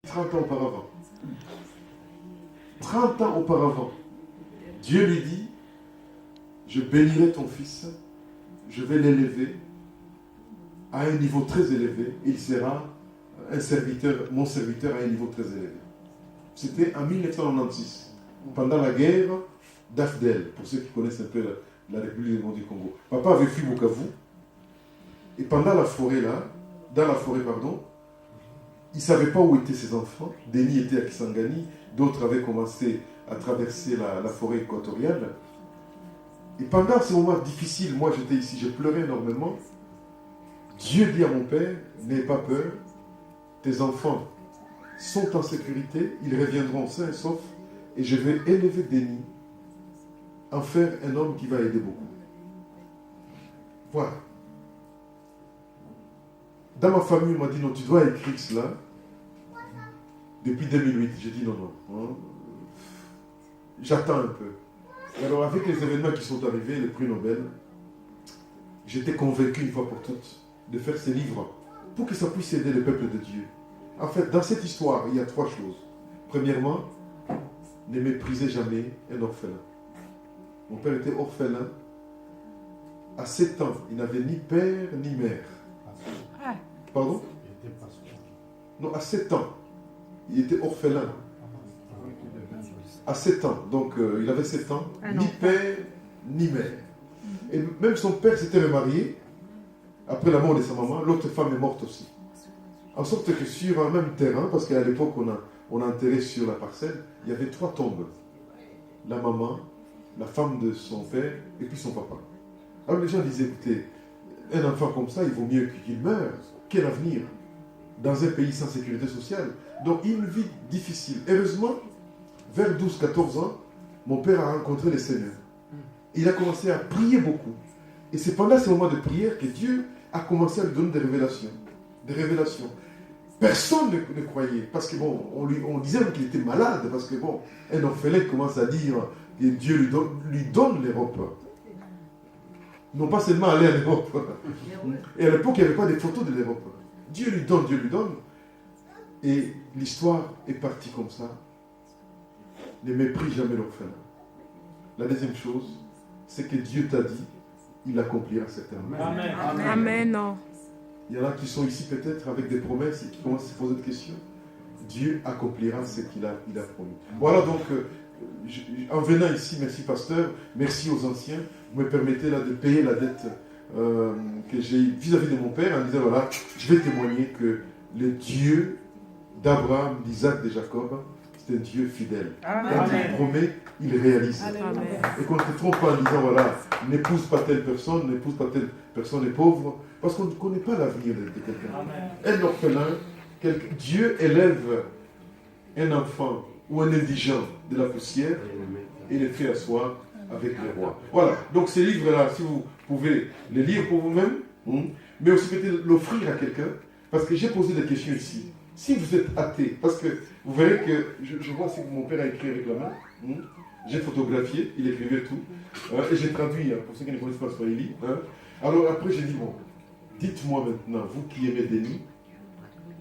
30 ans auparavant. 30 ans auparavant, Dieu lui dit, je bénirai ton fils, je vais l'élever à un niveau très élevé, il sera un serviteur, mon serviteur à un niveau très élevé. C'était en 1996, pendant la guerre d'Afdel, pour ceux qui connaissent un peu la République du Congo. Papa avait fui Bukavu, et pendant la forêt là, dans la forêt, pardon, il ne savait pas où étaient ses enfants. Denis était à Kisangani, d'autres avaient commencé à traverser la forêt équatoriale. Et pendant ces moments difficiles, moi j'étais ici, je pleurais énormément. Dieu dit à mon père, n'aie pas peur, tes enfants sont en sécurité, ils reviendront sains et saufs, et je vais élever Denis, en faire un homme qui va aider beaucoup. Voilà. Dans ma famille, on m'a dit, non, tu dois écrire cela. Depuis 2008, j'ai dit non, non. Hein, j'attends un peu. Et alors, avec les événements qui sont arrivés, le prix Nobel, j'étais convaincu une fois pour toutes de faire ces livres pour que ça puisse aider le peuple de Dieu. En fait, dans cette histoire, il y a 3 choses. Premièrement, ne méprisez jamais un orphelin. Mon père était orphelin. À 7 ans, il n'avait ni père ni mère. Pardon? Non, à 7 ans. Il était orphelin. À 7 ans. Donc, il avait 7 ans. Ni père, ni mère. Et même son père s'était remarié. Après la mort de sa maman, l'autre femme est morte aussi. En sorte que sur un même terrain, parce qu'à l'époque, on a enterré sur la parcelle, il y avait 3 tombes. La maman, la femme de son père, et puis son papa. Alors les gens disaient, écoutez, un enfant comme ça, il vaut mieux qu'il meure. Quel avenir dans un pays sans sécurité sociale? Donc une vie difficile. Heureusement, vers 12-14 ans, mon père a rencontré le Seigneur. Il a commencé à prier beaucoup. Et c'est pendant ces moments de prière que Dieu a commencé à lui donner des révélations. Des révélations. Personne ne croyait. Parce que bon, on disait qu'il était malade. Parce que bon, un orphelin commence à dire que Dieu lui donne l'Europe. Non pas seulement aller en Europe. Et à l'époque, il n'y avait pas de photos de l'Europe. Dieu lui donne, Dieu lui donne. Et l'histoire est partie comme ça. Ne méprise jamais l'orphelin. La deuxième chose, c'est que Dieu t'a dit, il accomplira certainement. Amen. Amen. Il y en a qui sont ici peut-être avec des promesses et qui commencent à se poser des questions. Dieu accomplira ce qu'il a promis. Voilà donc, en venant ici, merci pasteur, merci aux anciens, vous me permettez là de payer la dette que j'ai vis-à-vis de mon père en disant voilà, je vais témoigner que le Dieu d'Abraham, d'Isaac, de Jacob, c'est un Dieu fidèle. Quand il promet, il réalise. Amen. Et qu'on ne se trompe pas en disant voilà, n'épouse pas telle personne, n'épouse pas telle personne est pauvre, parce qu'on ne connaît pas l'avenir de quelqu'un. Un orphelin, Dieu élève un enfant ou un indigent de la poussière et le fait asseoir avec les rois. Voilà, donc ces livres-là, si vous pouvez les lire pour vous-même, mais aussi peut-être l'offrir à quelqu'un, parce que j'ai posé des questions ici. Si vous êtes athée, parce que vous verrez que, je vois ce que mon père a écrit avec la main, j'ai photographié, il écrivait tout, et j'ai traduit, pour ceux qui ne connaissent pas Swahili. Alors après j'ai dit, bon, dites-moi maintenant, vous qui aimez Denis,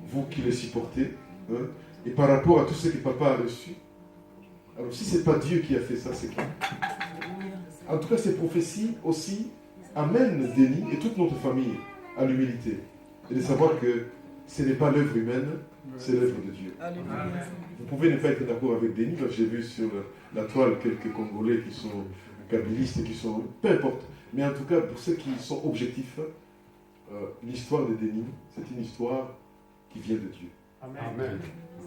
vous qui le supportez, et par rapport à tout ce que papa a reçu, alors si ce n'est pas Dieu qui a fait ça, c'est qui? En tout cas, ces prophéties aussi amènent Denis et toute notre famille à l'humilité. Et de savoir que ce n'est pas l'œuvre humaine, c'est l'œuvre de Dieu. Vous pouvez ne pas être d'accord avec Denis, parce que j'ai vu sur la toile quelques Congolais qui sont kabylistes, qui sont... peu importe. Mais en tout cas, pour ceux qui sont objectifs, l'histoire de Denis, c'est une histoire qui vient de Dieu. Amen.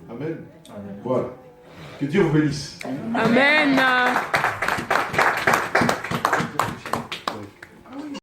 Amen. Voilà. Que Dieu vous bénisse. Amen.